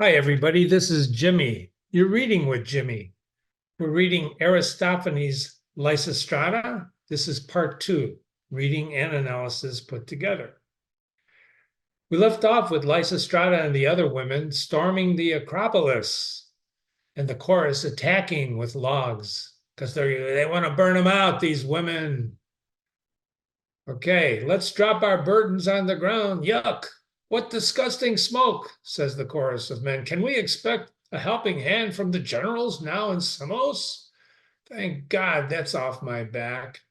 Hi, everybody. This is Jimmy. You're reading with Jimmy. We're reading Aristophanes Lysistrata. This is part two, reading and analysis put together. We left off with Lysistrata and the other women storming the Acropolis and the chorus attacking with logs because they want to burn them out, these women. Okay, let's drop our burdens on the ground. Yuck. What disgusting smoke, says the chorus of men. Can we expect a helping hand from the generals now in Samos? Thank God that's off my back.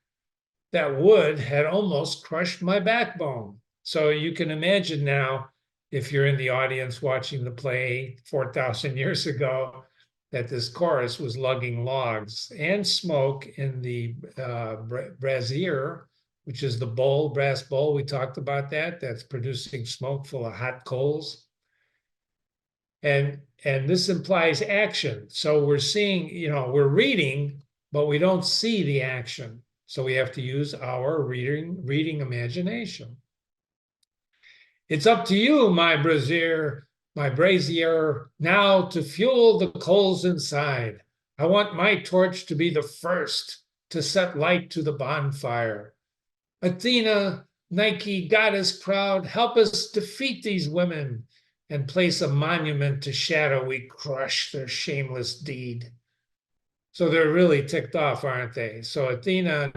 That wood had almost crushed my backbone. So you can imagine now, if you're in the audience watching the play 4,000 years ago, that this chorus was lugging logs and smoke in the brazier, which is the bowl, brass bowl. We talked about that. That's producing smoke full of hot coals. And this implies action. So we're seeing, we're reading, but we don't see the action. So we have to use our reading imagination. It's up to you, my brazier, now to fuel the coals inside. I want my torch to be the first to set light to the bonfire. Athena, Nike, goddess proud, help us defeat these women and place a monument to shadowy crush their shameless deed. So they're really ticked off, aren't they? So Athena,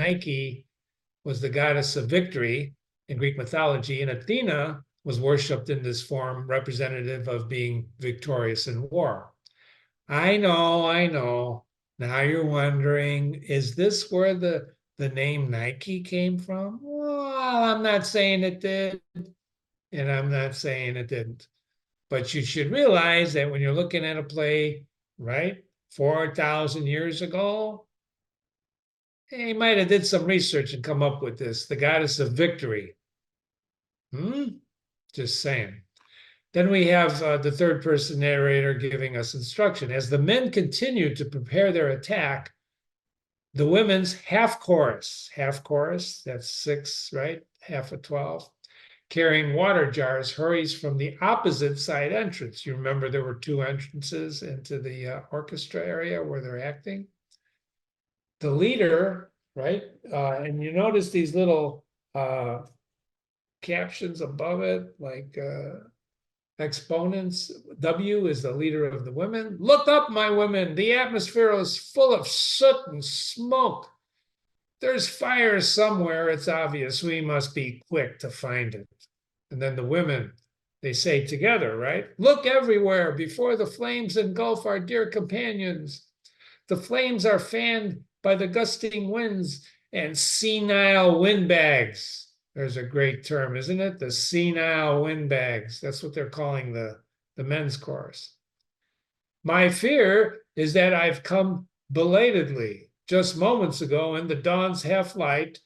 Nike, was the goddess of victory in Greek mythology, and Athena was worshipped in this form representative of being victorious in war. I know, I know. Now you're wondering, is this where the name Nike came from? Well, I'm not saying it did, and I'm not saying it didn't. But you should realize that when you're looking at a play, right, 4,000 years ago, he might have did some research and come up with this, the goddess of victory. Just saying. Then we have the third person narrator giving us instruction. As the men continue to prepare their attack, the women's half chorus, that's six, right? Half of 12, carrying water jars, hurries from the opposite side entrance. You remember there were two entrances into the orchestra area where they're acting. The leader, right? And you notice these little captions above it, like exponents. W is the leader of the women. Look up, my women. The atmosphere is full of soot and smoke. There's fire somewhere. It's obvious. We must be quick to find it. And then the women, they say together, right? Look everywhere before the flames engulf our dear companions. The flames are fanned by the gusting winds and senile windbags. There's a great term, isn't it? The senile windbags. That's what they're calling the men's chorus. My fear is that I've come belatedly, just moments ago in the dawn's half light,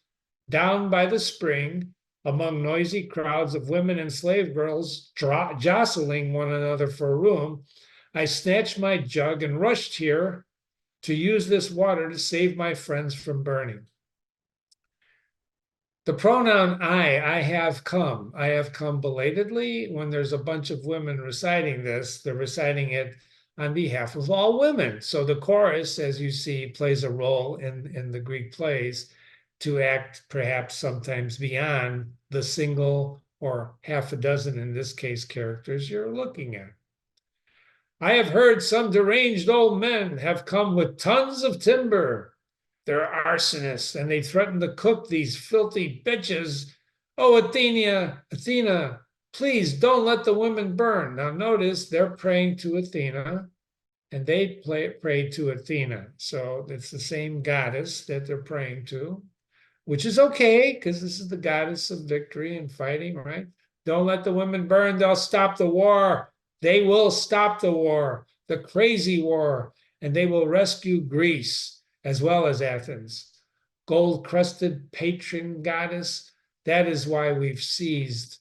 down by the spring, among noisy crowds of women and slave girls jostling one another for room. I snatched my jug and rushed here to use this water to save my friends from burning. The pronoun I have come belatedly. When there's a bunch of women reciting this, they're reciting it on behalf of all women. So the chorus, as you see, plays a role in the Greek plays to act perhaps sometimes beyond the single or half a dozen, in this case, characters you're looking at. I have heard some deranged old men have come with tons of timber. They're arsonists, and they threaten to cook these filthy bitches. Oh, Athena, please don't let the women burn. Now notice they're praying to Athena, and they pray to Athena. So it's the same goddess that they're praying to, which is okay, because this is the goddess of victory and fighting, right? Don't let the women burn. They'll stop the war. They will stop the war, the crazy war, and they will rescue Greece as well as Athens. Gold-crusted patron goddess, that is why we've seized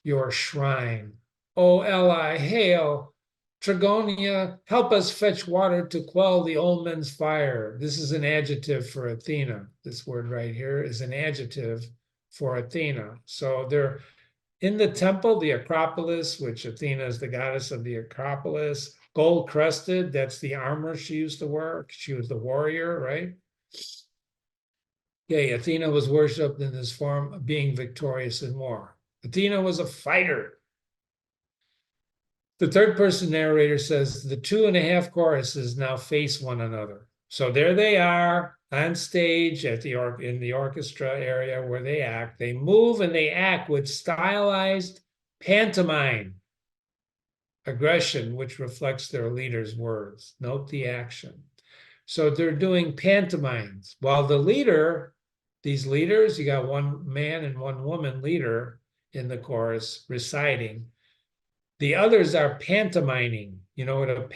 your shrine. O Ally, hail. Trigonia, help us fetch water to quell the old men's fire. This is an adjective for Athena. This word right here is an adjective for Athena. So they're in the temple, the Acropolis, which Athena is the goddess of the Acropolis, gold crested, that's the armor she used to wear. She was the warrior, right? Okay, Athena was worshipped in this form of being victorious in war. Athena was a fighter. The third person narrator says the 2.5 choruses now face one another. So there they are on stage at in the orchestra area where they act. They move and they act with stylized pantomime aggression, which reflects their leader's words. Note the action. So they're doing pantomimes while the leader, these leaders, you got one man and one woman leader in the chorus reciting. The others are pantomiming. You know what a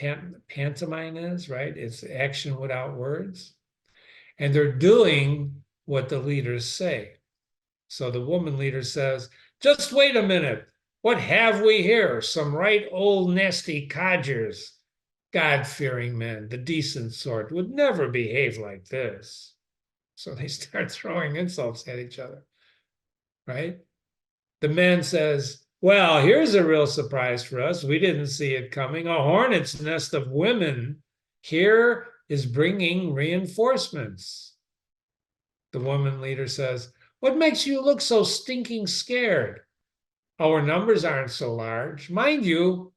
pantomime is, right? It's action without words. And they're doing what the leaders say. So the woman leader says, just wait a minute. What have we here? Some right old nasty codgers. God-fearing men, the decent sort, would never behave like this. So they start throwing insults at each other, right? The man says, well, here's a real surprise for us. We didn't see it coming. A hornet's nest of women here is bringing reinforcements. The woman leader says, what makes you look so stinking scared? Our numbers aren't so large. Mind you,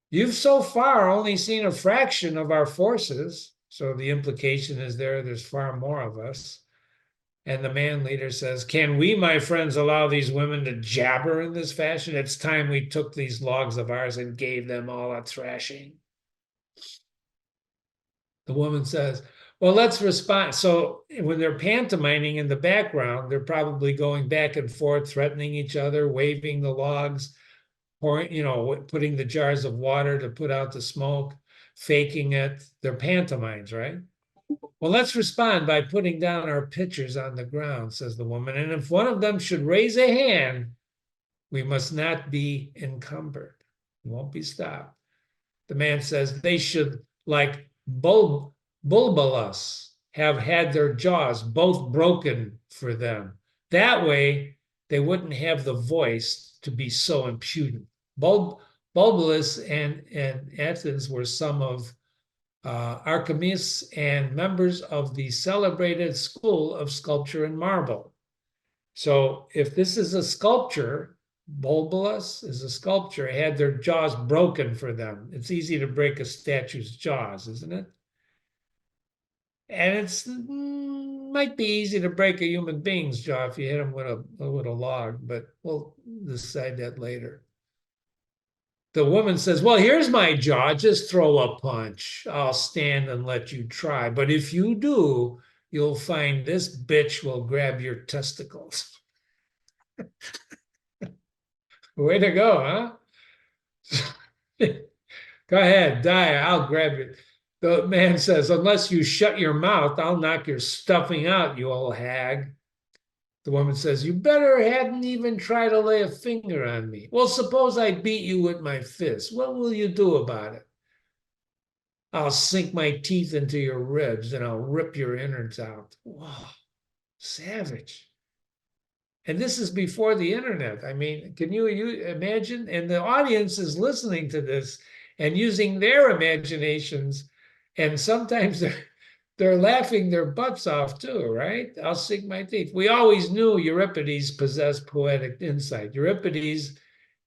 you've so far only seen a fraction of our forces. So the implication is there's far more of us. And the man leader says, can we, my friends, allow these women to jabber in this fashion? It's time we took these logs of ours and gave them all a thrashing. The woman says, well, let's respond. So when they're pantomiming in the background, they're probably going back and forth, threatening each other, waving the logs, pouring, putting the jars of water to put out the smoke, faking it. They're pantomimes, right? Well, let's respond by putting down our pitchers on the ground, says the woman. And if one of them should raise a hand, we must not be encumbered. We won't be stopped. The man says they should, like Bulbulus, have had their jaws both broken for them. That way, they wouldn't have the voice to be so impudent. Bulbulus and Athens were some of Archimedes and members of the celebrated school of sculpture and marble. So if this is a sculpture, Bulbulus is a sculpture, had their jaws broken for them. It's easy to break a statue's jaws, isn't it? And it's might be easy to break a human being's jaw if you hit him with a log, but we'll decide that later. The woman says, well, here's my jaw. Just throw a punch. I'll stand and let you try. But if you do, you'll find this bitch will grab your testicles. Way to go, huh? Go ahead, die. I'll grab you. The man says, unless you shut your mouth, I'll knock your stuffing out, you old hag. The woman says, you better hadn't even tried to lay a finger on me. Well, suppose I beat you with my fist. What will you do about it? I'll sink my teeth into your ribs and I'll rip your innards out. Wow, savage. And this is before the internet. I mean, can you imagine? And the audience is listening to this and using their imaginations. And sometimes they're laughing their butts off too, right? I'll sink my teeth. We always knew Euripides possessed poetic insight. Euripides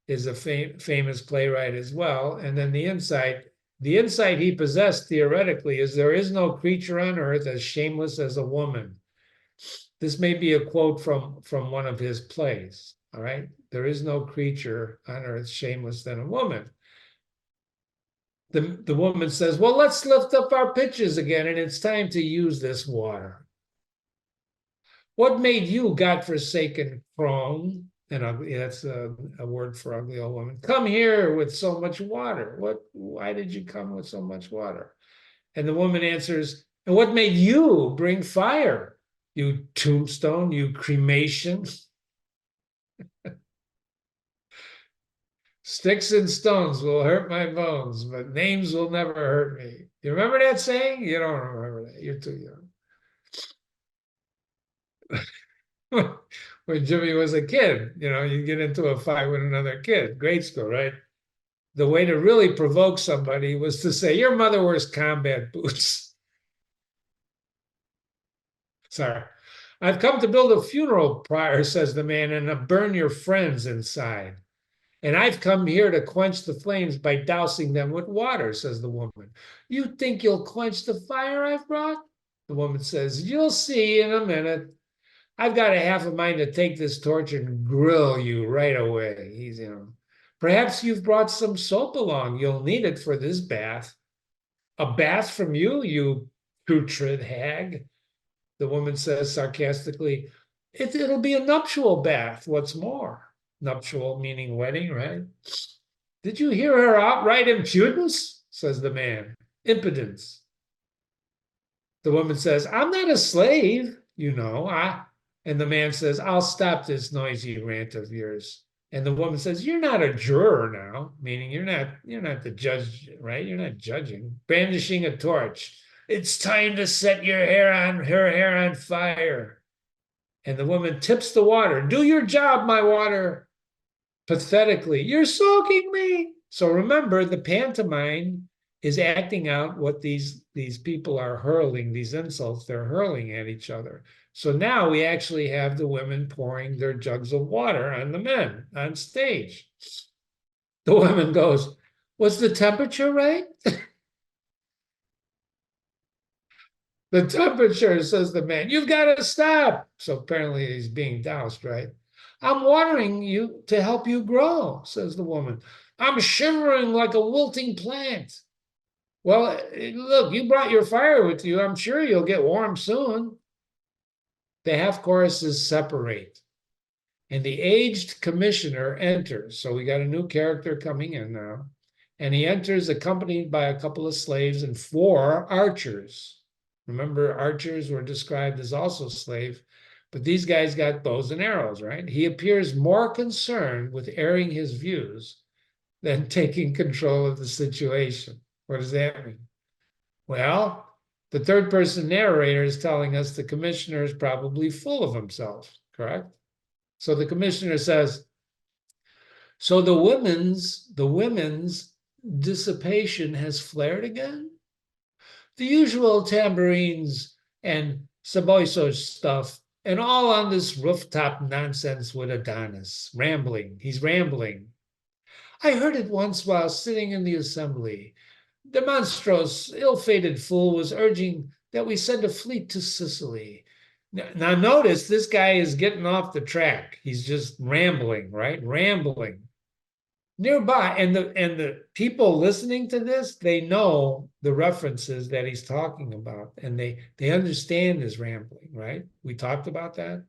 is a famous playwright as well. And then the insight he possessed theoretically is there is no creature on earth as shameless as a woman. This may be a quote from one of his plays, all right? There is no creature on earth shameless than a woman. The woman says, well, let's lift up our pitches again, and it's time to use this water. What made you, godforsaken crone, and ugly, that's a word for ugly old woman, come here with so much water? Why did you come with so much water? And the woman answers, and what made you bring fire? You tombstone, you cremation. Sticks and stones will hurt my bones, but names will never hurt me. You remember that saying? You don't remember that. You're too young. when Jimmy was a kid. You get into a fight with another kid, grade school, right? The way to really provoke somebody was to say, your mother wears combat boots. Sorry. I've come to build a funeral pyre, says the man, and to burn your friends inside. And I've come here to quench the flames by dousing them with water, says the woman. You think you'll quench the fire I've brought? The woman says, you'll see in a minute. I've got a half a mind to take this torch and grill you right away. Perhaps you've brought some soap along. You'll need it for this bath. A bath from you, you putrid hag? The woman says sarcastically, it'll be a nuptial bath. What's more? Nuptial meaning wedding, right? Did you hear her outright impudence? Says the man. Impudence. The woman says, I'm not a slave, And the man says, I'll stop this noisy rant of yours. And the woman says, you're not a juror now, meaning you're not the judge, right? You're not judging. Brandishing a torch. It's time to set her hair on fire. And the woman tips the water. Do your job, my water. Pathetically, you're soaking me. So remember, the pantomime is acting out what these people are hurling, these insults they're hurling at each other. So now we actually have the women pouring their jugs of water on the men on stage. The woman goes, was the temperature right? The temperature, says the man. You've got to stop. So apparently he's being doused, right? I'm watering you to help you grow, says the woman. I'm shivering like a wilting plant. Well, look, you brought your fire with you. I'm sure you'll get warm soon. The half choruses separate, and the aged commissioner enters. So we got a new character coming in now. And he enters accompanied by a couple of slaves and 4 archers. Remember, archers were described as also slaves, but these guys got bows and arrows, right? He appears more concerned with airing his views than taking control of the situation. What does that mean? Well, the third person narrator is telling us the commissioner is probably full of himself, correct? So the commissioner says, so the women's dissipation has flared again? The usual tambourines and saboiso stuff, and all on this rooftop nonsense with Adonis. Rambling. He's rambling. I heard it once while sitting in the assembly. The monstrous, ill-fated fool was urging that we send a fleet to Sicily. Now notice this guy is getting off the track. He's just rambling, right? Rambling. Nearby, and the people listening to this, they know the references that he's talking about, and they understand his rambling, right? We talked about that.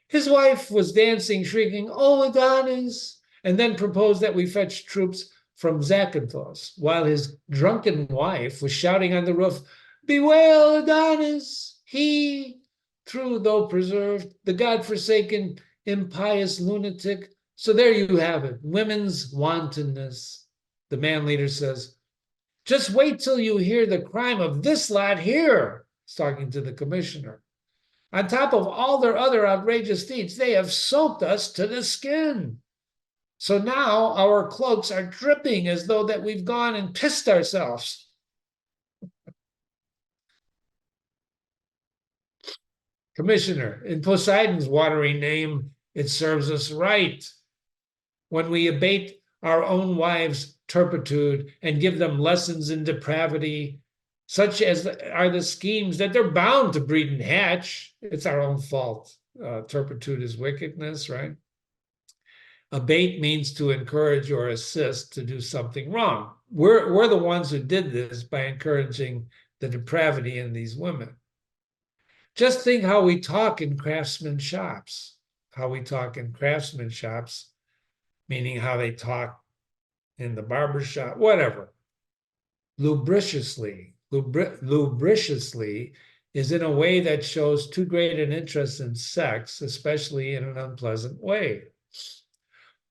His wife was dancing, shrieking, "Oh, Adonis!" and then proposed that we fetch troops from Zakynthos, while his drunken wife was shouting on the roof, "Bewail Adonis! He, true though preserved, the God-forsaken, impious lunatic." So there you have it, women's wantonness. The man leader says, just wait till you hear the crime of this lot here. He's talking to the commissioner. On top of all their other outrageous deeds, they have soaked us to the skin. So now our cloaks are dripping as though that we've gone and pissed ourselves. Commissioner, in Poseidon's watery name, it serves us right. When we abate our own wives' turpitude and give them lessons in depravity, such as are the schemes that they're bound to breed and hatch, it's our own fault. Turpitude is wickedness, right? Abate means to encourage or assist to do something wrong. We're the ones who did this by encouraging the depravity in these women. Just think how we talk in craftsman shops. How we talk in craftsman shops, meaning how they talk in the barber shop, whatever. Lubriciously is in a way that shows too great an interest in sex, especially in an unpleasant way.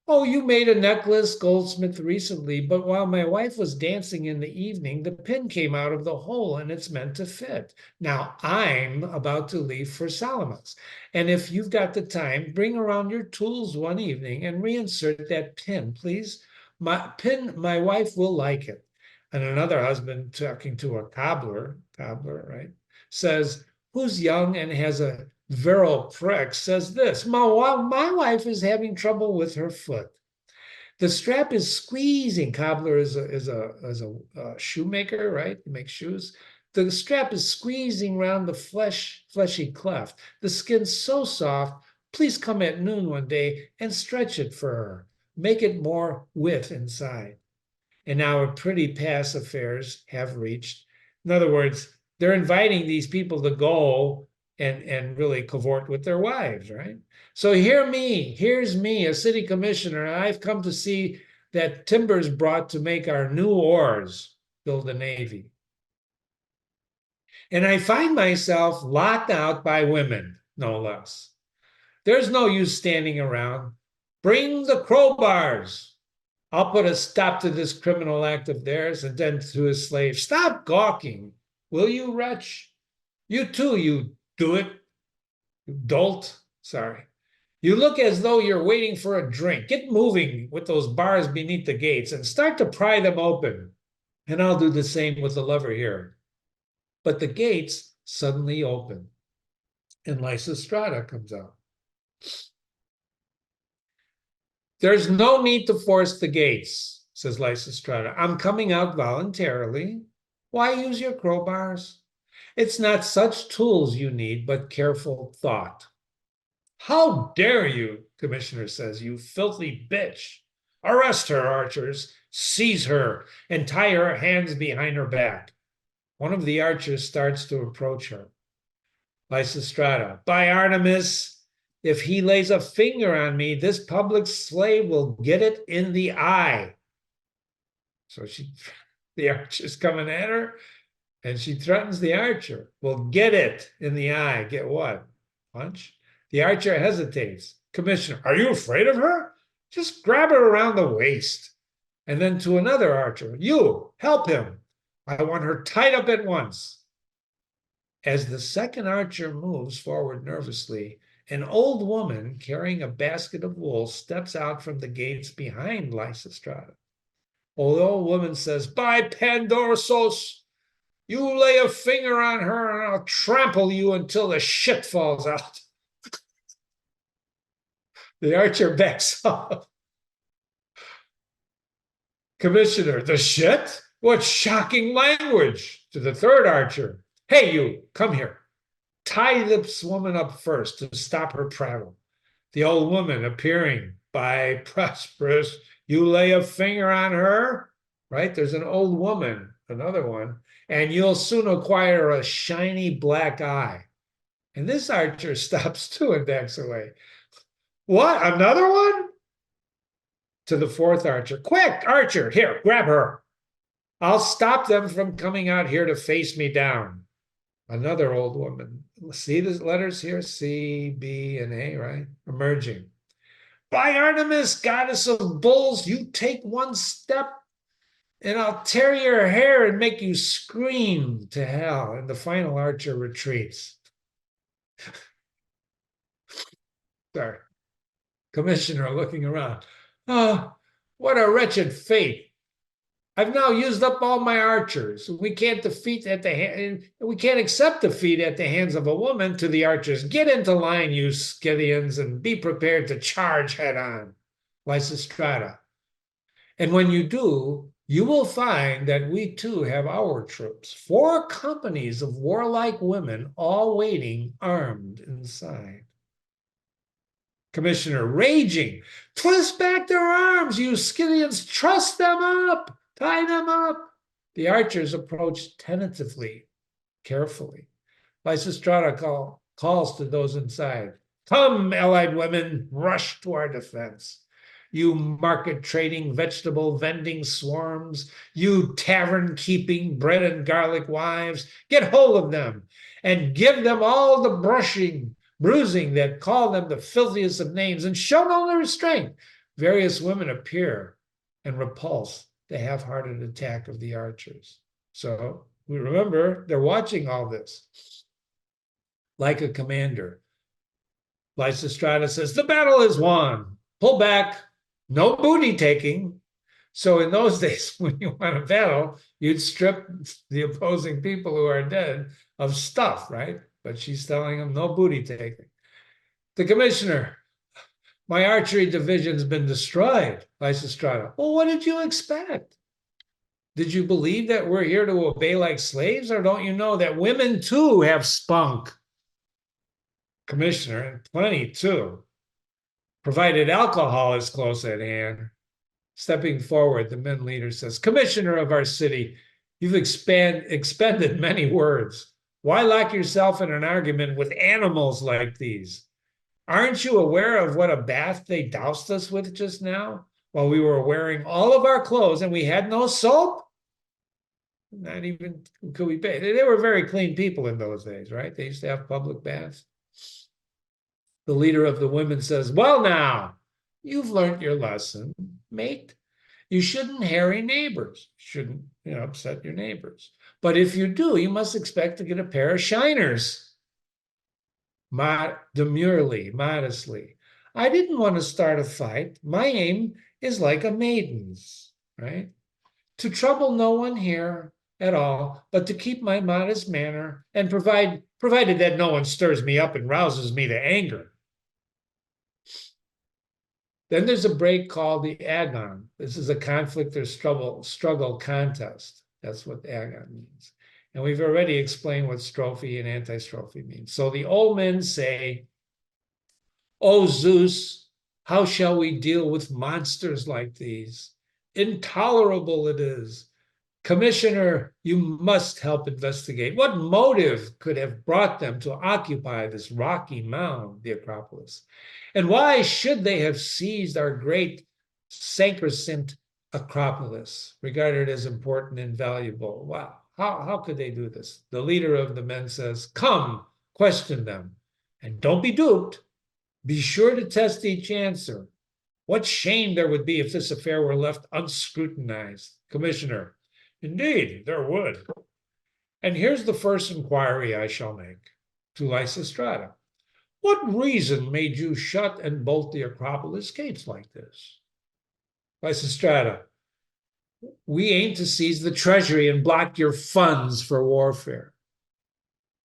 Oh, you made a necklace, goldsmith, recently, but while my wife was dancing in the evening, the pin came out of the hole and it's meant to fit. Now I'm about to leave for Salamis. And if you've got the time, bring around your tools one evening and reinsert that pin, please. My wife will like it. And another husband talking to a cobbler, right, says, who's young and has a virile prick, says this, my wife is having trouble with her foot. The strap is squeezing. Cobbler is a shoemaker, right? He makes shoes. The strap is squeezing around the fleshy cleft. The skin's so soft. Please come at noon one day and stretch it for her. Make it more width inside. And now a pretty pass affairs have reached. In other words, they're inviting these people to go and really cavort with their wives, right? So here's me, a city commissioner. I've come to see that timber's brought to make our new oars, build a navy. And I find myself locked out by women, no less. There's no use standing around. Bring the crowbars. I'll put a stop to this criminal act of theirs. And then to his slave, stop gawking, will you, wretch? You too, you do it, you dolt. Sorry. You look as though you're waiting for a drink. Get moving with those bars beneath the gates and start to pry them open. And I'll do the same with the lover here. But the gates suddenly open, and Lysistrata comes out. There's no need to force the gates, says Lysistrata. I'm coming out voluntarily. Why use your crowbars? It's not such tools you need, but careful thought. How dare you, Commissioner says, you filthy bitch. Arrest her, archers. Seize her and tie her hands behind her back. One of the archers starts to approach her. Lysistrata, by Artemis, if he lays a finger on me, this public slave will get it in the eye. So the archer's coming at her, and she threatens the archer. Well, get it in the eye. Get what? Punch? The archer hesitates. Commissioner, are you afraid of her? Just grab her around the waist. And then to another archer, you, help him. I want her tied up at once. As the second archer moves forward nervously, an old woman carrying a basket of wool steps out from the gates behind Lysistrata. The old woman says, by Pandorsos, you lay a finger on her and I'll trample you until the shit falls out. The archer backs off. Commissioner, the shit? What shocking language. To the third archer, hey, you, come here. Tie this woman up first to stop her prattle. The old woman appearing, by Prosperous, you lay a finger on her, right? There's an old woman, another one, and you'll soon acquire a shiny black eye. And this archer stops too and backs away. What, another one? To the fourth archer, quick, archer, here, grab her. I'll stop them from coming out here to face me down. Another old woman. See the letters here? C, B, and A, right? Emerging. By Artemis, goddess of bulls, you take one step and I'll tear your hair and make you scream to hell. And the final archer retreats. Sorry. Commissioner looking around. Oh, what a wretched fate. I've now used up all my archers. We can't accept defeat at the hands of a woman. To the archers, get into line, you Scythians, and be prepared to charge head on. Lysistrata. And when you do, you will find that we too have our troops, 4 companies of warlike women, all waiting armed inside. Commissioner, raging, twist back their arms, you Scythians, truss them up. Tie them up. The archers approach tentatively, carefully. Lysistrata calls to those inside. Come, allied women, rush to our defense. You market trading, vegetable vending swarms, you tavern keeping, bread and garlic wives, get hold of them and give them all the bruising that call them the filthiest of names, and show no restraint. Various women appear and repulse the half-hearted attack of the archers. So we remember they're watching all this like a commander. Lysistrata says, the battle is won. Pull back. No booty taking. So in those days, when you won a battle, you'd strip the opposing people who are dead of stuff, right? But she's telling them no booty taking. The commissioner, my archery division's been destroyed. Lysistrata, well, what did you expect? Did you believe that we're here to obey like slaves, or don't you know that women too have spunk? Commissioner, and plenty too, provided alcohol is close at hand. Stepping forward, the men leader says, Commissioner of our city, you've expended many words. Why lock yourself in an argument with animals like these? Aren't you aware of what a bath they doused us with just now while we were wearing all of our clothes and we had no soap? Not even could we pay. They were very clean people in those days, right? They used to have public baths. The leader of the women says, well, now, you've learned your lesson, mate. You shouldn't harry neighbors. You shouldn't, upset your neighbors. But if you do, you must expect to get a pair of shiners. Demurely, modestly. I didn't want to start a fight. My aim is like a maiden's, right? To trouble no one here at all, but to keep my modest manner and provided that no one stirs me up and rouses me to anger. Then there's a break called the agon. This is a conflict or struggle contest. That's what agon means. And we've already explained what strophe and antistrophe mean. So the old men say, O Zeus, how shall we deal with monsters like these? Intolerable it is. Commissioner, you must help investigate. What motive could have brought them to occupy this rocky mound, the Acropolis? And why should they have seized our great sacrosanct Acropolis, regarded as important and valuable? Wow, how could they do this? The leader of the men says, come, question them, and don't be duped. Be sure to test each answer. What shame there would be if this affair were left unscrutinized. Commissioner, indeed, there would. And here's the first inquiry I shall make to Lysistrata. What reason made you shut and bolt the Acropolis gates like this? Lysistrata, we aim to seize the treasury and block your funds for warfare.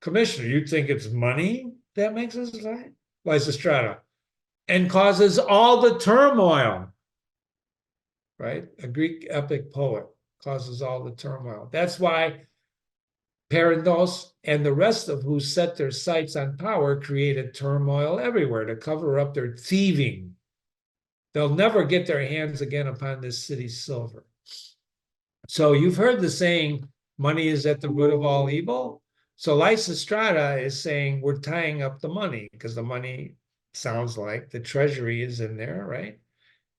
Commissioner, you think it's money that makes us fight? Lysistrata, and causes all the turmoil, right? A Greek epic poet causes all the turmoil. That's why Perindos and the rest of who set their sights on power created turmoil everywhere to cover up their thieving. They'll never get their hands again upon this city's silver. So you've heard the saying, money is at the root of all evil. So Lysistrata is saying we're tying up the money because the money sounds like the treasury is in there, right?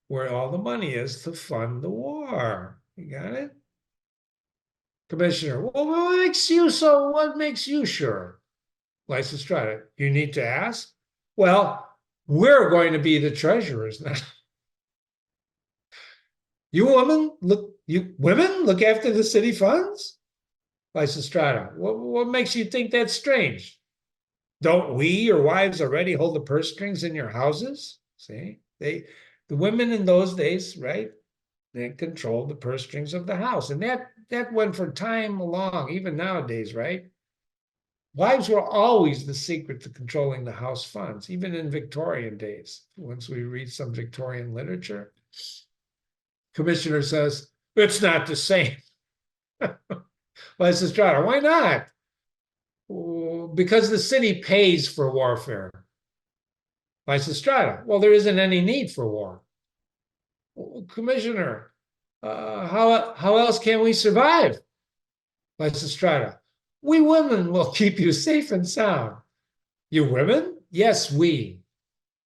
Where all the money is to fund the war. You got it? Commissioner, well, what makes you sure? Lysistrata, you need to ask? Well, we're going to be the treasurers now. You women look after the city funds? Lysistrata, what makes you think that's strange? Don't we, your wives, already hold the purse strings in your houses? See, the women in those days, right? They controlled the purse strings of the house. And that went for time along, even nowadays, right? Wives were always the secret to controlling the house funds, even in Victorian days. Once we read some Victorian literature, Commissioner says, it's not the same. Lysistrata, why not? Because the city pays for warfare. Lysistrata, well, there isn't any need for war. Commissioner, how else can we survive? Lysistrata, we women will keep you safe and sound. You women? Yes, we.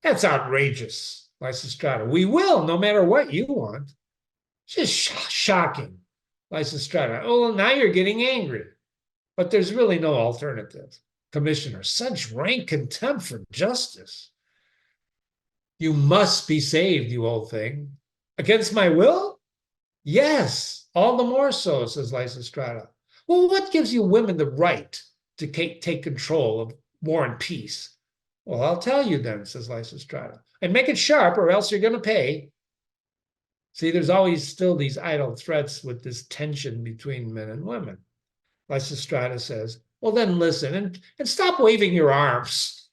That's outrageous. Lysistrata, we will, no matter what you want. Just shocking. Lysistrata, oh, now you're getting angry. But there's really no alternative. Commissioner, such rank contempt for justice. You must be saved, you old thing. Against my will? Yes, all the more so, says Lysistrata. Well, what gives you women the right to take control of war and peace? Well, I'll tell you then, says Lysistrata. And make it sharp, or else you're going to pay. See, there's always still these idle threats with this tension between men and women. Lysistrata says, well, then listen and stop waving your arms.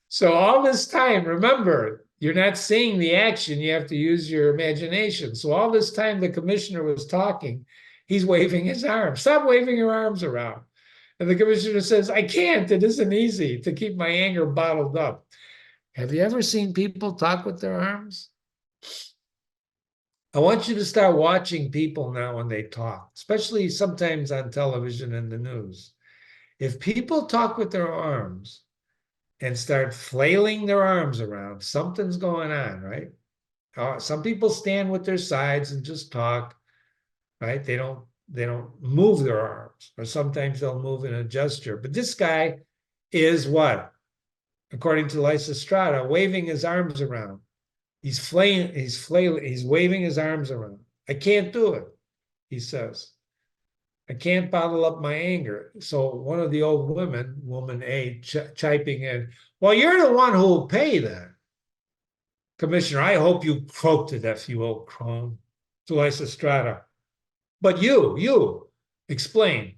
So all this time, remember, you're not seeing the action. You have to use your imagination. So all this time the commissioner was talking, he's waving his arms. Stop waving your arms around. And the commissioner says, I can't. It isn't easy to keep my anger bottled up. Have you ever seen people talk with their arms? I want you to start watching people now when they talk, especially sometimes on television and the news. If people talk with their arms and start flailing their arms around, something's going on, right? Some people stand with their sides and just talk, right? They don't move their arms, or sometimes they'll move in a gesture. But this guy is what? According to Lysistrata, waving his arms around. He's flailing, he's waving his arms around. I can't do it, he says. I can't bottle up my anger. So one of the old women, woman A, chiming in, well, you're the one who will pay then. Commissioner, I hope you croak to death, you old crone. To Lysistrata. But you, explain.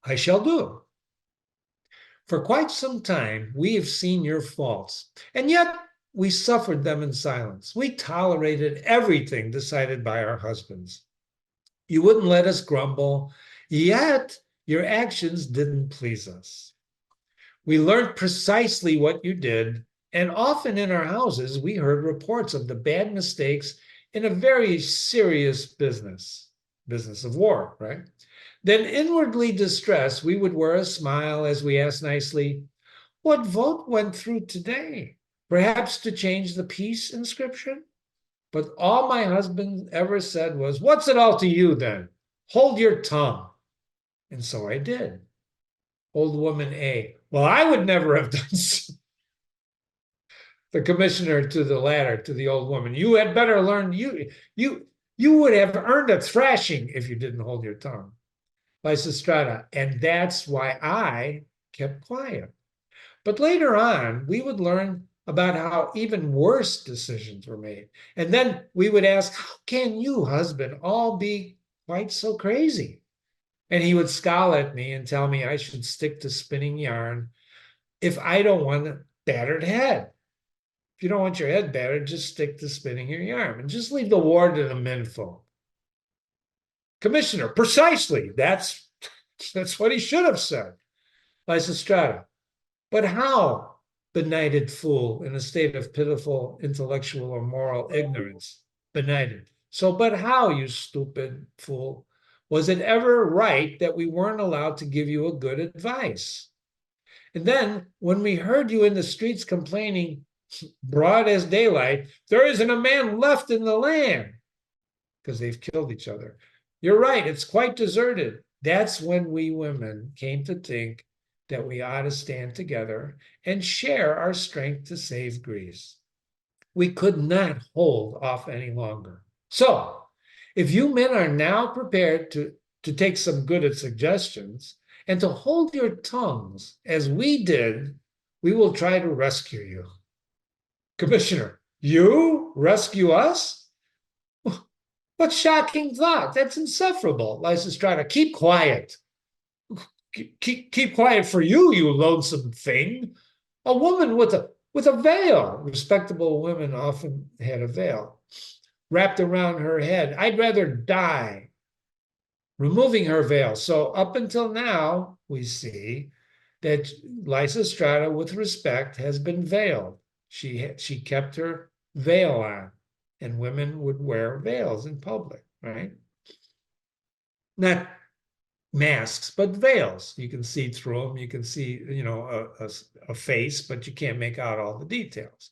I shall do. For quite some time, we have seen your faults, and yet we suffered them in silence. We tolerated everything decided by our husbands. You wouldn't let us grumble, yet your actions didn't please us. We learned precisely what you did, and often in our houses, we heard reports of the bad mistakes in a very serious business of war, right? Then inwardly distressed, we would wear a smile as we asked nicely, what vote went through today? Perhaps to change the peace inscription? But all my husband ever said was, what's it all to you then? Hold your tongue. And so I did. Old woman A, well, I would never have done so. The commissioner to the latter, to the old woman, you had better learn, you would have earned a thrashing if you didn't hold your tongue. Lysistrata, and that's why I kept quiet. But later on, we would learn about how even worse decisions were made. And then we would ask, how can you, husband, all be quite so crazy? And he would scowl at me and tell me I should stick to spinning yarn if I don't want a battered head. If you don't want your head battered, just stick to spinning your yarn and just leave the war to the menfolk. Commissioner, precisely. That's what he should have said. Lysistrata. But how, benighted fool, in a state of pitiful intellectual or moral ignorance? Benighted. So, but how, you stupid fool? Was it ever right that we weren't allowed to give you a good advice? And then, when we heard you in the streets complaining, broad as daylight, there isn't a man left in the land, because they've killed each other. You're right, it's quite deserted. That's when we women came to think that we ought to stand together and share our strength to save Greece. We could not hold off any longer. So, if you men are now prepared to take some good suggestions and to hold your tongues as we did, we will try to rescue you. Commissioner, you rescue us? What shocking thought. That's insufferable. Lysistrata, keep quiet. Keep quiet for you, you lonesome thing. A woman with a veil. Respectable women often had a veil wrapped around her head. I'd rather die. Removing her veil. So up until now, we see that Lysistrata, with respect, has been veiled. She kept her veil on, and women would wear veils in public, right? Not masks, but veils. You can see through them. You can see, a face, but you can't make out all the details.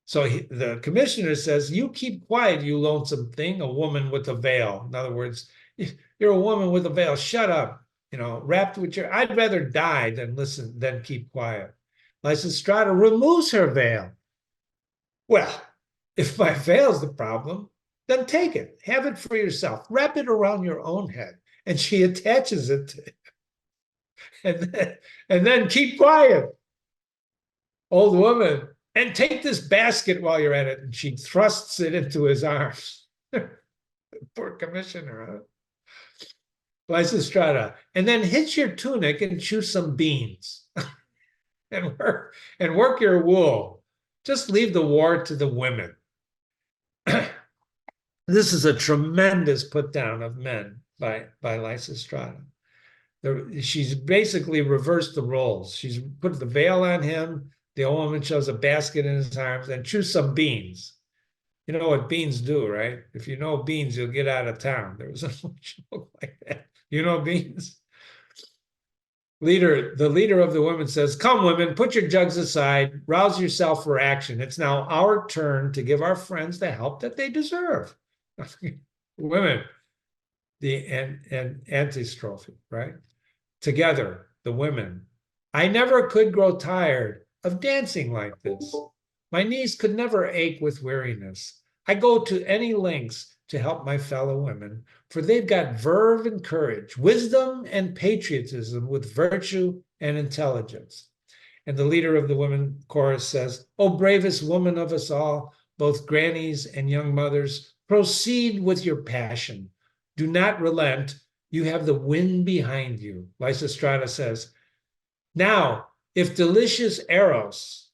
So the commissioner says, you keep quiet, you lonesome thing, a woman with a veil. In other words, you're a woman with a veil. Shut up. wrapped with your, I'd rather die than listen, than keep quiet. Lysistrata removes her veil. Well, if my veil's the problem, then take it. Have it for yourself. Wrap it around your own head. And she attaches it to, and then keep quiet. Old woman, and take this basket while you're at it. And she thrusts it into his arms. Poor commissioner, huh? Lysistrata, and then hitch your tunic and chew some beans and work your wool. Just leave the war to the women. This is a tremendous put down of men by Lysistrata. She's basically reversed the roles. She's put the veil on him. The old woman shows a basket in his arms and chew some beans. You know what beans do, right? If you know beans, you'll get out of town. There was a joke like that. You know beans? The leader of the women says, come, women, put your jugs aside, rouse yourself for action. It's now our turn to give our friends the help that they deserve. Women, the antistrophe, right? Together, the women. I never could grow tired of dancing like this. My knees could never ache with weariness. I go to any lengths to help my fellow women, for they've got verve and courage, wisdom and patriotism with virtue and intelligence. And the leader of the women chorus says, O bravest woman of us all, both grannies and young mothers, proceed with your passion. Do not relent. You have the wind behind you. Lysistrata says, now, if delicious Eros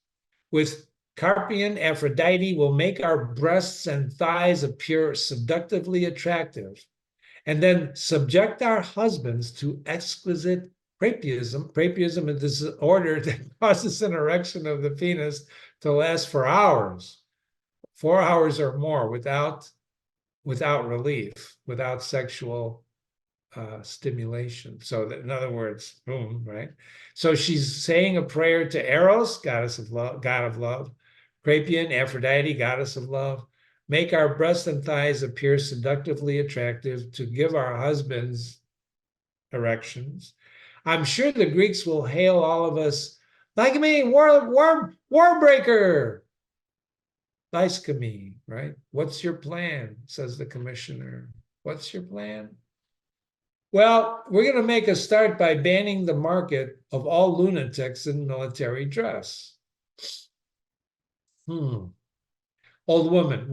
with Carpian Aphrodite will make our breasts and thighs appear seductively attractive, and then subject our husbands to exquisite prapiism. Prapiism is this order that causes an erection of the penis to last for hours, 4 hours or more without relief, without sexual stimulation. So that, in other words, boom, right? So she's saying a prayer to Eros, goddess of love, god of love, Crapian, Aphrodite, goddess of love, make our breasts and thighs appear seductively attractive to give our husbands erections. I'm sure the Greeks will hail all of us like me, war breaker. Lyskami, right? What's your plan? Says the commissioner. What's your plan? Well, we're going to make a start by banning the market of all lunatics in military dress. Old woman,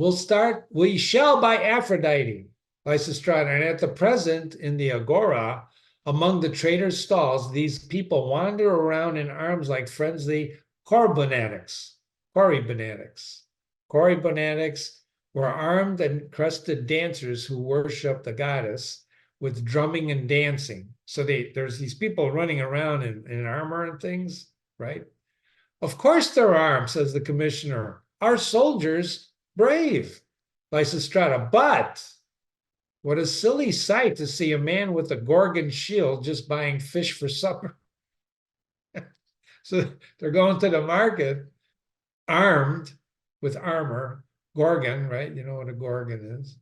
we shall by Aphrodite, Lysistrata. And at the present, in the agora, among the traders' stalls, these people wander around in arms like frenzied Corybonatics. Corybonatics were armed and crested dancers who worship the goddess with drumming and dancing. So there's these people running around in armor and things, right? Of course they're armed, says the commissioner. Our soldiers brave, Lysistrata. But what a silly sight to see a man with a Gorgon shield just buying fish for supper. So they're going to the market armed with armor, Gorgon, right? You know what a Gorgon is.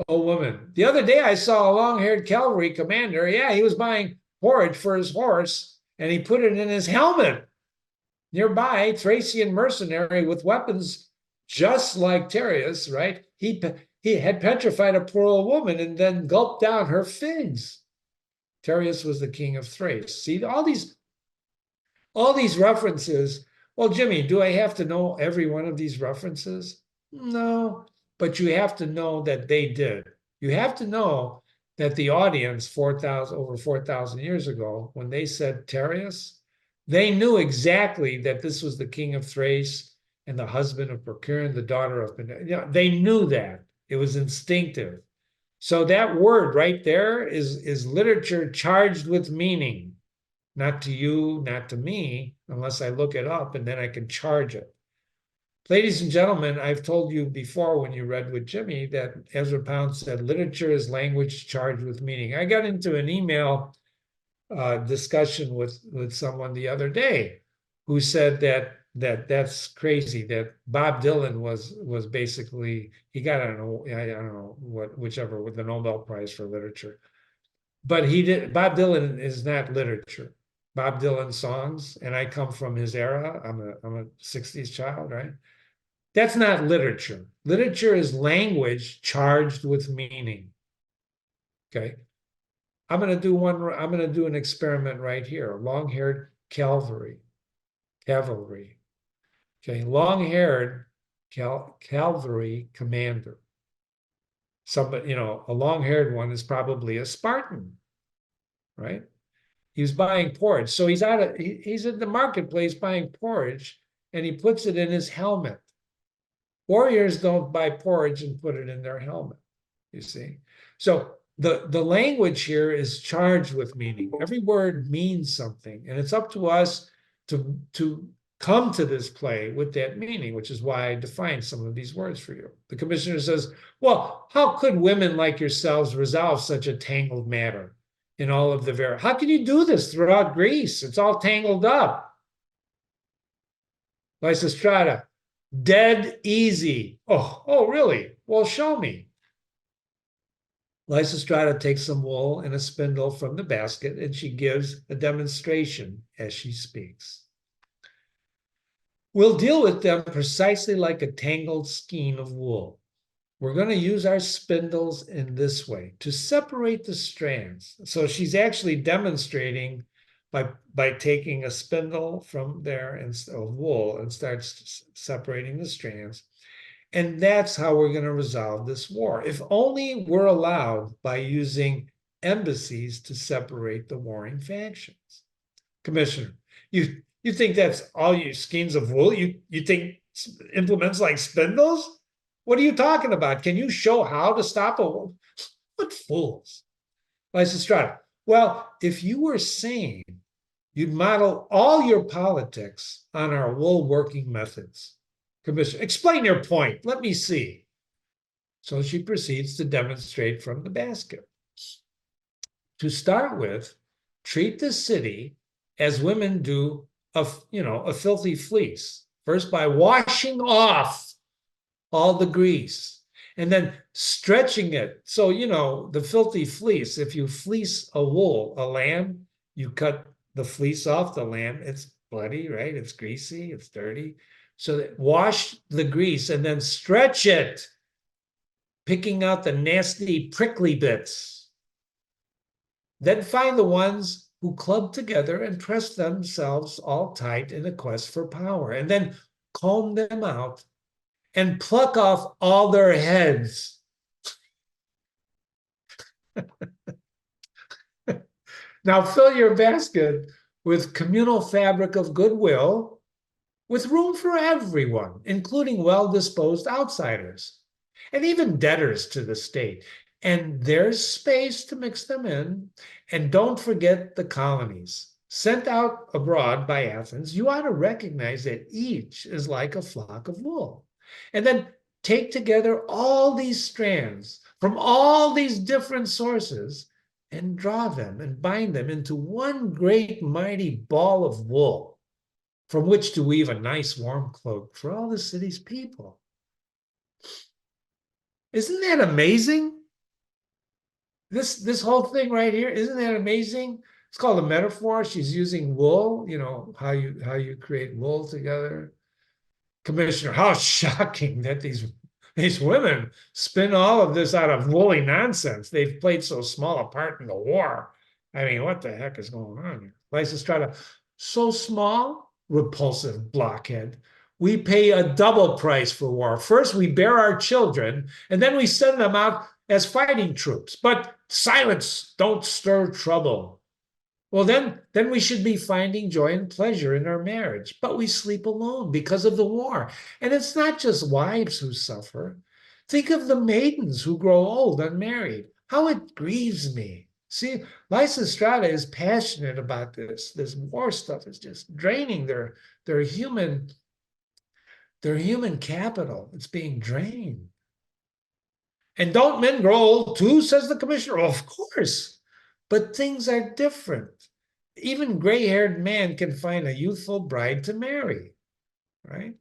Oh, woman. The other day I saw a long-haired cavalry commander. Yeah, he was buying forage for his horse, and he put it in his helmet. Nearby, Thracian mercenary with weapons just like Tereus, right? He had petrified a poor old woman and then gulped down her figs. Tereus was the king of Thrace. See, all these references. Well, Jimmy, do I have to know every one of these references? No, but you have to know that they did. You have to know that the audience over 4,000 years ago, when they said Tereus, they knew exactly that this was the king of Thrace and the husband of Procyon, the daughter of they knew that. It was instinctive. So that word right there is literature charged with meaning. Not to you, not to me, unless I look it up and then I can charge it. Ladies and gentlemen, I've told you before when you read with Jimmy that Ezra Pound said literature is language charged with meaning. I got into an email discussion with someone the other day who said that's crazy, that Bob Dylan was basically, he got, I don't know what, whichever, with the Nobel Prize for Literature. but he did. Bob Dylan is not literature. Bob Dylan songs, and I come from his era. I'm a 60s child, right? That's not literature. Literature is language charged with meaning. Okay. I'm going to do an experiment right here. Long-haired cavalry. Okay. Long-haired cavalry commander. Somebody, a long-haired one is probably a Spartan, right? He's buying porridge. So he's in the marketplace buying porridge, and he puts it in his helmet. Warriors don't buy porridge and put it in their helmet, you see. So the language here is charged with meaning. Every word means something, and it's up to us to come to this play with that meaning, which is why I defined some of these words for you. The commissioner says, well, how could women like yourselves resolve such a tangled matter in all of the how can you do this throughout Greece? It's all tangled up. Lysistrata, dead easy. Oh, really? Well, show me. Lysistrata takes some wool and a spindle from the basket, and she gives a demonstration as she speaks. We'll deal with them precisely like a tangled skein of wool. We're going to use our spindles in this way to separate the strands. So she's actually demonstrating by taking a spindle from there and of wool and starts separating the strands. And that's how we're going to resolve this war. If only we're allowed by using embassies to separate the warring factions. Commissioner, you think that's all you skeins of wool? You think implements like spindles? What are you talking about? Can you show how to stop a war? What fools. Lysistrata, well, if you were sane, you'd model all your politics on our wool working methods. Commissioner, explain your point. Let me see. So she proceeds to demonstrate from the basket. To start with, treat the city as women do a filthy fleece. First, by washing off all the grease and then stretching it. So, the filthy fleece, if you fleece a lamb, you cut the fleece off the lamb, it's bloody, right? It's greasy, it's dirty. So wash the grease and then stretch it, picking out the nasty, prickly bits. Then find the ones who club together and press themselves all tight in a quest for power, and then comb them out and pluck off all their heads. Now fill your basket with communal fabric of goodwill, with room for everyone, including well-disposed outsiders, and even debtors to the state. And there's space to mix them in. And don't forget the colonies. Sent out abroad by Athens, you ought to recognize that each is like a flock of wool. And then take together all these strands from all these different sources and draw them and bind them into one great mighty ball of wool, from which to weave a nice warm cloak for all the city's people. Isn't that amazing? This whole thing right here, isn't that amazing? It's called a metaphor. She's using wool, how you create wool together. Commissioner, how shocking that these women spin all of this out of woolly nonsense. They've played so small a part in the war. I mean, what the heck is going on here? Lysistrata, so small, repulsive blockhead. We pay a double price for war. First, we bear our children, and then we send them out as fighting troops. But silence, don't stir trouble. Well, then we should be finding joy and pleasure in our marriage, but we sleep alone because of the war. And it's not just wives who suffer. Think of the maidens who grow old unmarried. How it grieves me. See, Lysistrata is passionate about this. This war stuff is just draining their human capital. It's being drained. And don't men grow old too, says the commissioner? Oh, of course. But things are different. Even gray-haired man can find a youthful bride to marry, right?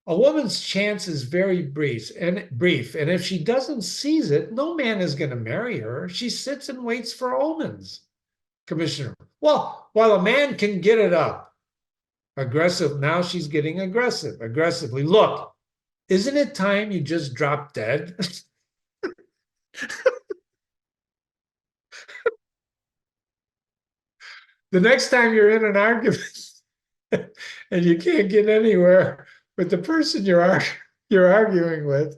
A woman's chance is very brief, and if she doesn't seize it, no man is going to marry her. She sits and waits for omens. Commissioner, well, while a man can get it up, aggressive, now she's getting aggressively. Look, isn't it time you just dropped dead? The next time you're in an argument and you can't get anywhere with the person you're arguing with,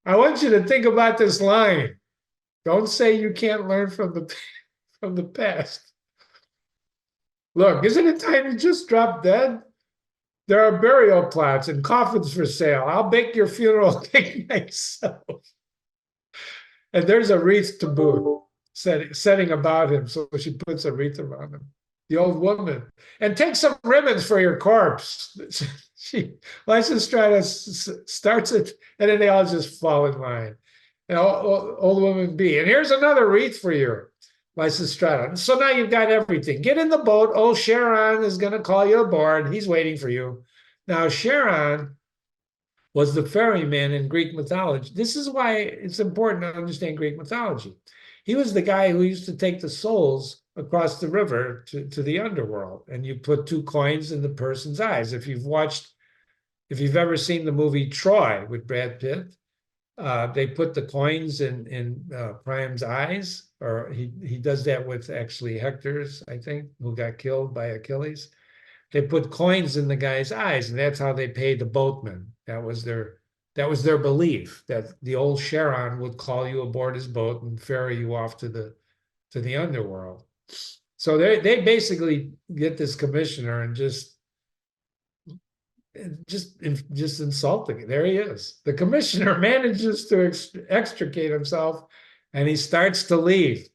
I want you to think about this line. Don't say you can't learn from the past. Look, isn't it time you just drop dead? There are burial plots and coffins for sale. I'll bake your funeral cake myself. And there's a wreath to boot setting about him. So she puts a wreath around him. The old woman. And take some ribbons for your corpse. She Lysistrata starts it, and then they all just fall in line. And old woman B. And here's another wreath for you, Lysistrata. So now you've got everything. Get in the boat. Old Charon is going to call you aboard. He's waiting for you. Now, Charon was the ferryman in Greek mythology. This is why it's important to understand Greek mythology. He was the guy who used to take the souls across the river to the underworld, and you put 2 coins in the person's eyes. If you've ever seen the movie Troy with Brad Pitt, they put the coins in Priam's eyes, or he does that with actually Hector's, I think, who got killed by Achilles. They put coins in the guy's eyes, and that's how they paid the boatmen. That was their belief, that the old Charon would call you aboard his boat and ferry you off to the underworld. So they basically get this commissioner and just insulting it. There he is. The commissioner manages to extricate himself, and he starts to leave.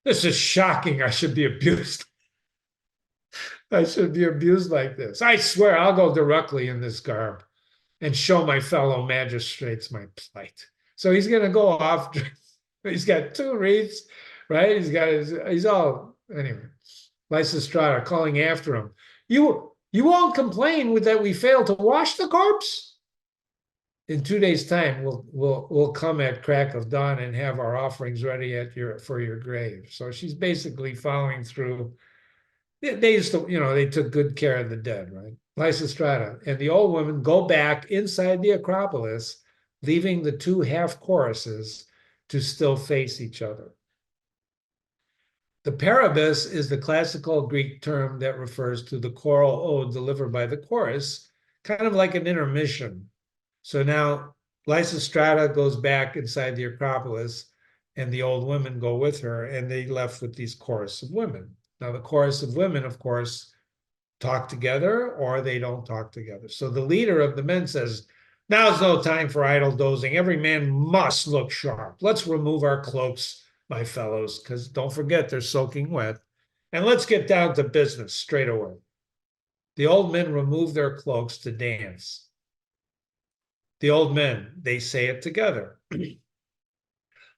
This is shocking. I should be abused. I should be abused like this. I swear I'll go directly in this garb and show my fellow magistrates my plight. So he's going to go off. He's got 2 wreaths, right? He's all, anyway. Lysistrata calling after him. You won't complain that we failed to wash the corpse? In 2 days' time, we'll come at crack of dawn and have our offerings ready for your grave. So she's basically following through. They used to, they took good care of the dead, right? Lysistrata and the old woman go back inside the Acropolis, leaving the 2 half choruses to still face each other. The parabus is the classical Greek term that refers to the choral ode delivered by the chorus, kind of like an intermission. So now Lysistrata goes back inside the Acropolis, and the old women go with her, and they left with these chorus of women. Now, the chorus of women, of course, talk together or they don't talk together. So the leader of the men says, now's no time for idle dozing. Every man must look sharp. Let's remove our cloaks, my fellows, because don't forget they're soaking wet. And let's get down to business straight away. The old men remove their cloaks to dance. The old men, they say it together.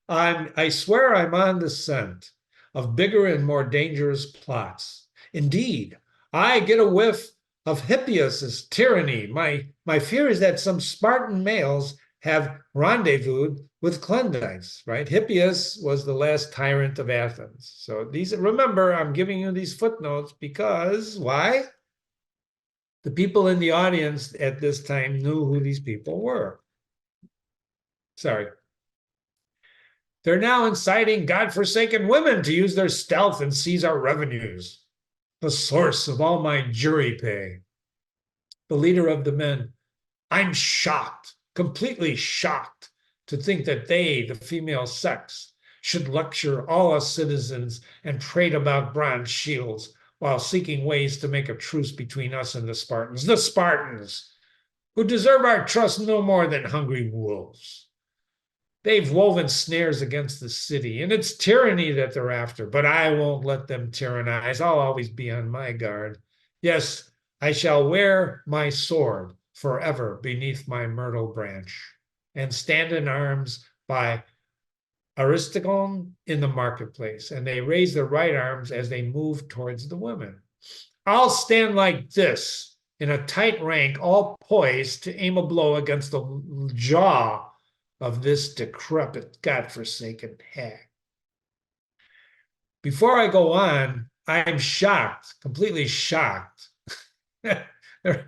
I swear I'm on the scent of bigger and more dangerous plots. Indeed, I get a whiff of Hippias's tyranny. My fear is that some Spartan males have rendezvoused with Clendites, right? Hippias was the last tyrant of Athens. So remember, I'm giving you these footnotes because why? The people in the audience at this time knew who these people were. Sorry. They're now inciting godforsaken women to use their stealth and seize our revenues, the source of all my jury pay. The leader of the men, I'm shocked, completely shocked, to think that they, the female sex, should lecture all us citizens and prate about bronze shields while seeking ways to make a truce between us and the Spartans, who deserve our trust no more than hungry wolves. They've woven snares against the city, and it's tyranny that they're after, but I won't let them tyrannize. I'll always be on my guard. Yes, I shall wear my sword forever beneath my myrtle branch and stand in arms by Aristophanes in the marketplace, and they raise their right arms as they move towards the women. I'll stand like this in a tight rank, all poised to aim a blow against the jaw of this decrepit, godforsaken hag. Before I go on, I'm shocked, completely shocked. If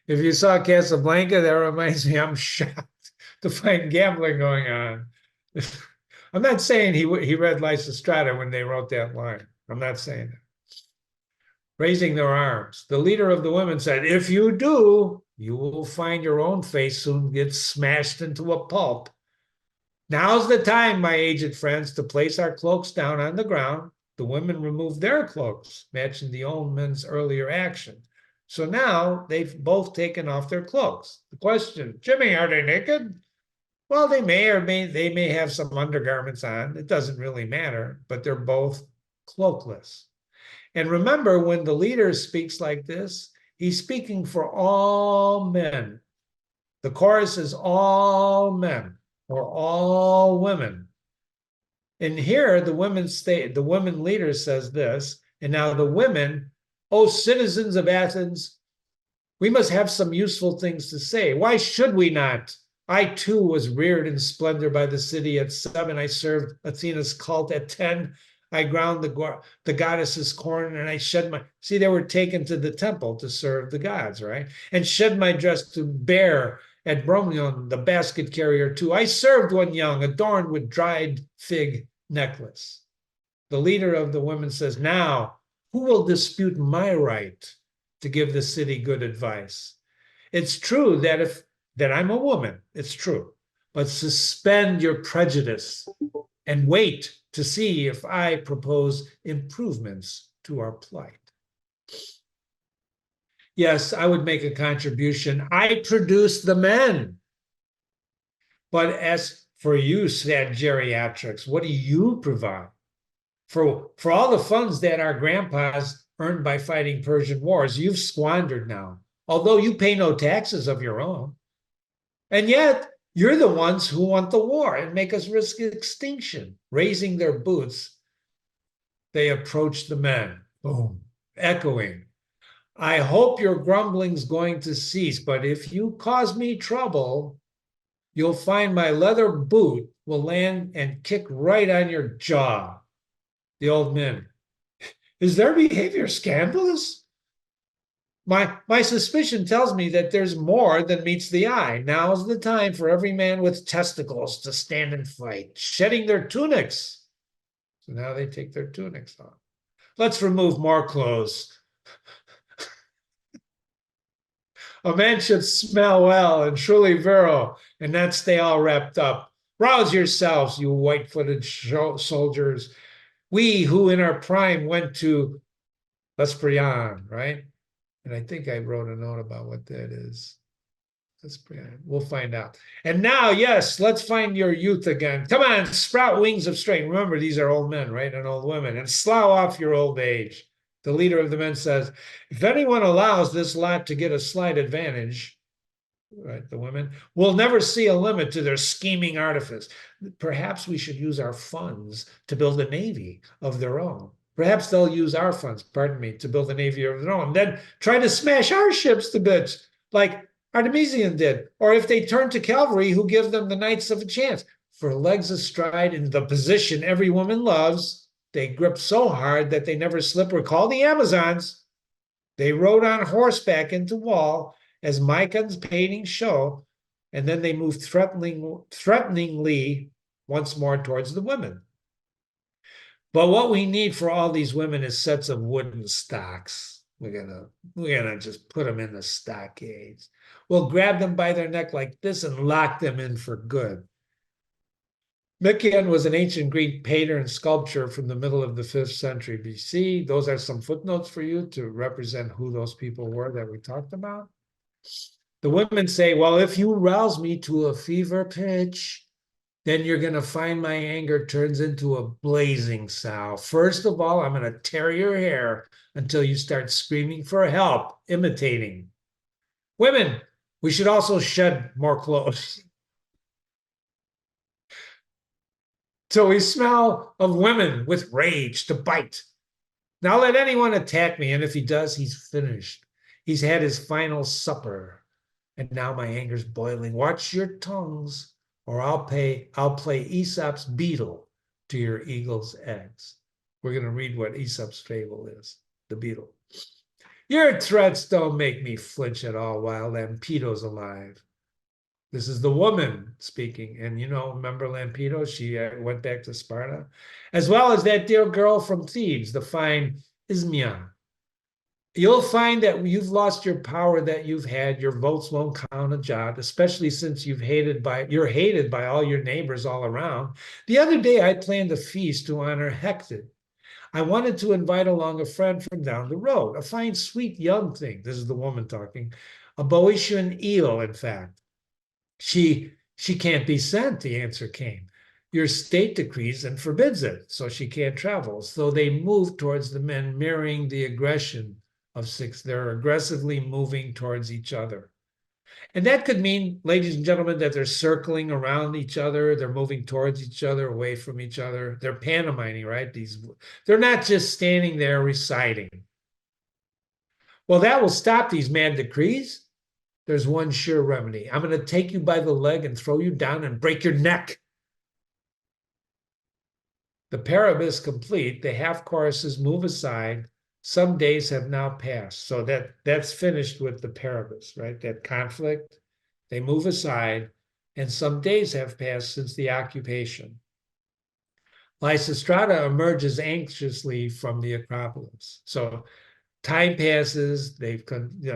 you saw Casablanca, that reminds me, I'm shocked to find gambling going on. I'm not saying he read Lysistrata when they wrote that line. I'm not saying that. Raising their arms, the leader of the women said, if you do, you will find your own face soon gets smashed into a pulp. Now's the time, my aged friends, to place our cloaks down on the ground. The women removed their cloaks, matching the old men's earlier action. So now they've both taken off their cloaks. The question, Jimmy, are they naked? Well, they may have some undergarments on. It doesn't really matter, but they're both cloakless. And remember, when the leader speaks like this, he's speaking for all men. The chorus is all men or all women. And here the women leader says this, and now the women, oh, citizens of Athens, we must have some useful things to say. Why should we not? I too was reared in splendor by the city. At 7, I served Athena's cult. At 10, I ground the goddess's corn, and I shed my, see, they were taken to the temple to serve the gods, right? And shed my dress to bear at Bromion, the basket carrier too. I served one young, adorned with dried fig necklace. The leader of the women says, now, who will dispute my right to give the city good advice? It's true that I'm a woman, it's true, but suspend your prejudice and wait to see if I propose improvements to our plight. Yes, I would make a contribution. I produce the men. But as for you, sad geriatrics, what do you provide? For all the funds that our grandpas earned by fighting Persian wars, you've squandered now, although you pay no taxes of your own. And yet, you're the ones who want the war and make us risk extinction. Raising their boots, they approach the men, boom, echoing. I hope your grumbling's going to cease, but if you cause me trouble, you'll find my leather boot will land and kick right on your jaw. The old men, is their behavior scandalous? My suspicion tells me that there's more than meets the eye. Now's the time for every man with testicles to stand and fight, shedding their tunics. So now they take their tunics off. Let's remove more clothes. A man should smell well and truly virile, and not stay all wrapped up. Rouse yourselves, you white-footed soldiers. We who in our prime went to Lesprian, right? And I think I wrote a note about what that is. We'll find out. And now, yes, let's find your youth again. Come on, sprout wings of strength. Remember, these are old men, right? And old women. And slough off your old age. The leader of the men says, if anyone allows this lot to get a slight advantage, right, the women, we'll never see a limit to their scheming artifice. Perhaps we should use our funds to build a navy of their own. Perhaps they'll use our funds, pardon me, to build a navy of their own, then try to smash our ships to bits, like Artemisian did. Or if they turn to cavalry, who give them the knights of a chance. For legs astride in the position every woman loves, they grip so hard that they never slip. Recall the Amazons. They rode on horseback into wall, as Micon's paintings show, and then they moved threateningly once more towards the women. But what we need for all these women is sets of wooden stocks. We're gonna just put them in the stockades. We'll grab them by their neck like this and lock them in for good. Micion was an ancient Greek painter and sculptor from the middle of the 5th century BC. Those are some footnotes for you to represent who those people were that we talked about. The women say, well, if you rouse me to a fever pitch, then you're going to find my anger turns into a blazing sow. First of all, I'm going to tear your hair until you start screaming for help, imitating. Women, we should also shed more clothes. So we smell of women with rage to bite. Now let anyone attack me, and if he does, he's finished. He's had his final supper, and now my anger's boiling. Watch your tongues, or I'll play Aesop's beetle to your eagle's eggs. We're going to read what Aesop's fable is, the beetle. Your threats don't make me flinch at all while Lampedo's alive. This is the woman speaking. And, remember Lampedo? She went back to Sparta, as well as that dear girl from Thebes, the fine Ismia. You'll find that you've lost your power that you've had. Your votes won't count a jot, especially since you're hated by all your neighbors all around. The other day, I planned a feast to honor Hector. I wanted to invite along a friend from down the road, a fine, sweet young thing. This is the woman talking, a Boeotian eel, in fact. She can't be sent, the answer came. Your state decrees and forbids it, so she can't travel. So they move towards the men, mirroring the aggression of six. They're aggressively moving towards each other. And that could mean, ladies and gentlemen, that they're circling around each other. They're moving towards each other, away from each other. They're pantomiming, right? They're not just standing there reciting. Well, that will stop these mad decrees. There's one sure remedy. I'm going to take you by the leg and throw you down and break your neck. The parabus complete, the half choruses move aside. Some days have now passed. So that's finished with the parabus, right? That conflict, they move aside, and some days have passed since the occupation. Lysistrata emerges anxiously from the Acropolis. So time passes, they've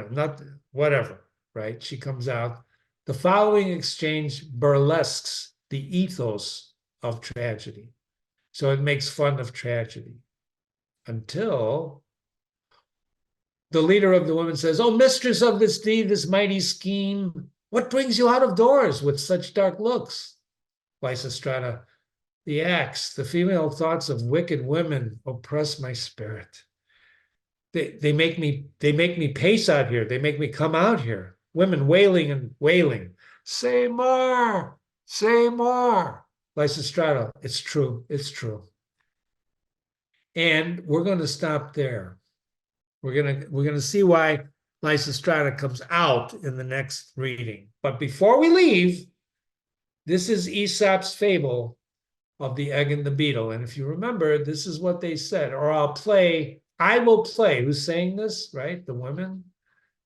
not whatever, right? She comes out. The following exchange burlesques the ethos of tragedy. So it makes fun of tragedy until the leader of the women says, "Oh, mistress of this deed, this mighty scheme, what brings you out of doors with such dark looks?" Lysistrata, the axe, the female thoughts of wicked women oppress my spirit. They make me pace out here. They make me come out here. Women wailing and wailing. Say more, say more. Lysistrata, it's true, it's true. And we're going to stop there. We're going to see why Lysistrata comes out in the next reading. But before we leave, this is Aesop's fable of the egg and the beetle. And if you remember, this is what they said, or I will play. Who's saying this, right? The women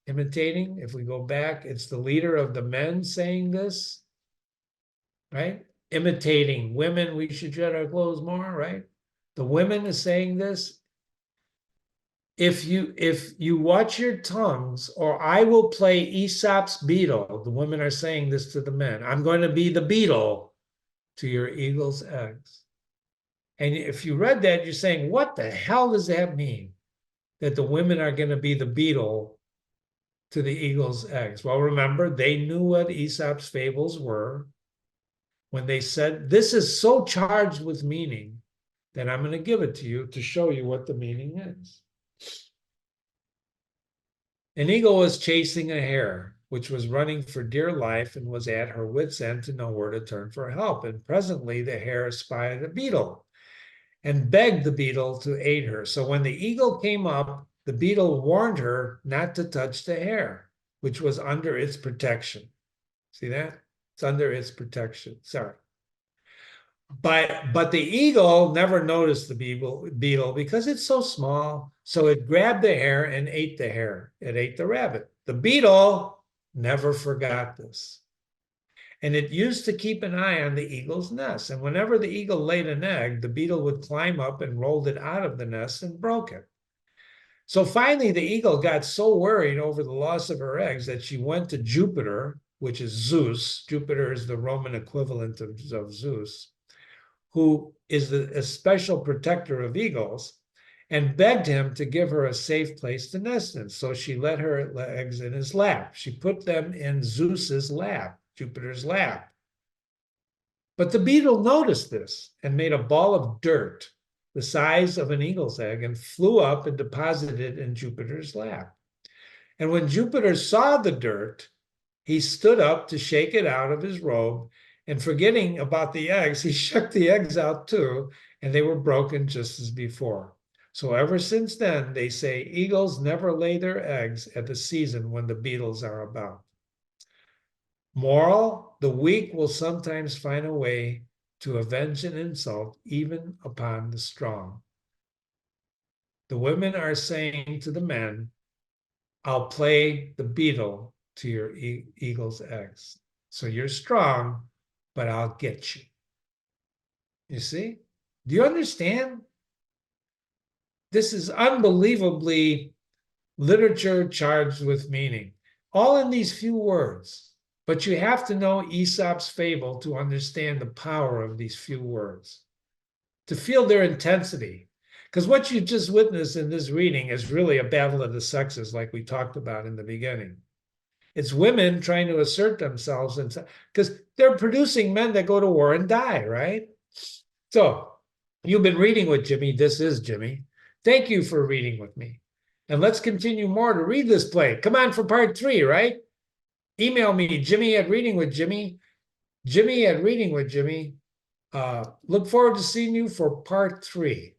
imitating. If we go back, it's the leader of the men saying this, right? Imitating women, we should shed our clothes more, right? The women is saying this. If you watch your tongues, or I will play Aesop's beetle. The women are saying this to the men. I'm going to be the beetle to your eagle's eggs. And if you read that, you're saying, what the hell does that mean? That the women are going to be the beetle to the eagle's eggs. Well, remember, they knew what Aesop's fables were when they said, this is so charged with meaning that I'm going to give it to you to show you what the meaning is. An eagle was chasing a hare, which was running for dear life and was at her wit's end to know where to turn for help. And presently the hare spied a beetle and begged the beetle to aid her. So when the eagle came up, the beetle warned her not to touch the hare, which was under its protection. See that? It's under its protection. Sorry. But the eagle never noticed the beetle because it's so small. So it grabbed the hare and ate the hare. It ate the rabbit. The beetle never forgot this. And it used to keep an eye on the eagle's nest. And whenever the eagle laid an egg, the beetle would climb up and rolled it out of the nest and broke it. So finally, the eagle got so worried over the loss of her eggs that she went to Jupiter, which is Zeus. Jupiter is the Roman equivalent of Zeus, who is a special protector of eagles, and begged him to give her a safe place to nest in. So she let her eggs in his lap. She put them in Zeus's lap, Jupiter's lap. But the beetle noticed this and made a ball of dirt the size of an eagle's egg and flew up and deposited it in Jupiter's lap. And when Jupiter saw the dirt, he stood up to shake it out of his robe, and forgetting about the eggs, he shook the eggs out too, and they were broken just as before. So ever since then, they say eagles never lay their eggs at the season when the beetles are about. Moral, the weak will sometimes find a way to avenge an insult even upon the strong. The women are saying to the men, I'll play the beetle to your eagle's eggs. So you're strong, but I'll get you. You see? Do you understand? This is unbelievably literature charged with meaning, all in these few words. But you have to know Aesop's fable to understand the power of these few words, to feel their intensity. Because what you just witnessed in this reading is really a battle of the sexes, like we talked about in the beginning. It's women trying to assert themselves, and because they're producing men that go to war and die, right? So you've been reading with Jimmy. This is Jimmy. Thank you for reading with me. And let's continue more to read this play. Come on for part 3, right? Email me, Jimmy@readingwithjimmy, Jimmy@readingwithjimmy. Look forward to seeing you for part 3.